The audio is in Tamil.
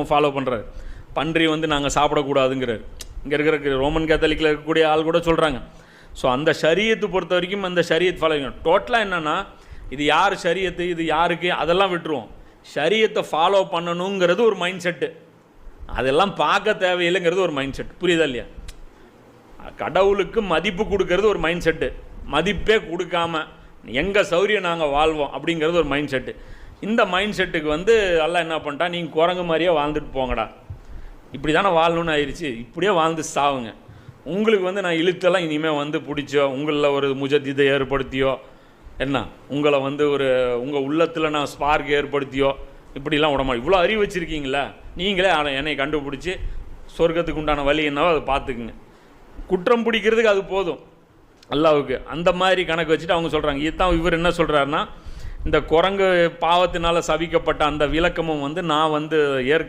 ஃபாலோ பண்ணுறாரு. பன்றி வந்து நாங்கள் சாப்பிடக்கூடாதுங்கிறார். இங்கே இருக்கிற ரோமன் கேத்தலிக்கில் இருக்கக்கூடிய ஆள் கூட சொல்கிறாங்க. ஸோ அந்த ஷரியத்து பொறுத்த வரைக்கும் அந்த ஷரியத் ஃபாலோ பண்ணணும். டோட்டலாக என்னென்னா இது யார் ஷரியத்து, இது யாருக்கு, அதெல்லாம் விட்டுருவோம். ஷரியத்தை ஃபாலோ பண்ணணுங்கிறது ஒரு மைண்ட் செட்டு, அதெல்லாம் பார்க்க தேவையில்லைங்கிறது ஒரு மைண்ட் செட். புரியுதா இல்லையா? கடவுளுக்கு மதிப்பு கொடுக்கறது ஒரு மைண்ட் செட்டு, மதிப்பே கொடுக்காம எங்கள் சௌரியம் நாங்கள் வாழ்வோம் அப்படிங்கிறது ஒரு மைண்ட் செட்டு. இந்த மைண்ட் செட்டுக்கு வந்து எல்லாம் என்ன பண்ணிட்டா, நீங்கள் குரங்கு மாதிரியே வாழ்ந்துட்டு போங்கடா, இப்படி தானே வாழணும்னு ஆயிடுச்சு, இப்படியே வாழ்ந்து சாவுங்க. உங்களுக்கு வந்து நான் இழுத்தெல்லாம் இனிமேல் வந்து பிடிச்சோ, உங்களில் ஒரு முஜத்திதை ஏற்படுத்தியோ, என்ன உங்களை வந்து ஒரு உங்கள் உள்ளத்தில் நான் ஸ்பார்க் ஏற்படுத்தியோ இப்படிலாம் விடமா. இவ்வளோ அறிவு வச்சுருக்கீங்களா, நீங்களே என்னை கண்டுபிடிச்சி சொர்க்கத்துக்கு உண்டான வழி என்னவோ அதை பார்த்துக்குங்க. குற்றம் பிடிக்கிறதுக்கு அது போதும் அல்லாவுக்கு. அந்த மாதிரி கணக்கு வச்சுட்டு அவங்க சொல்கிறாங்க. இதுதான் இவர் என்ன சொல்கிறாருன்னா, இந்த குரங்கு பாவத்தினால் சபிக்கப்பட்ட அந்த விளக்கமும் வந்து நான் வந்து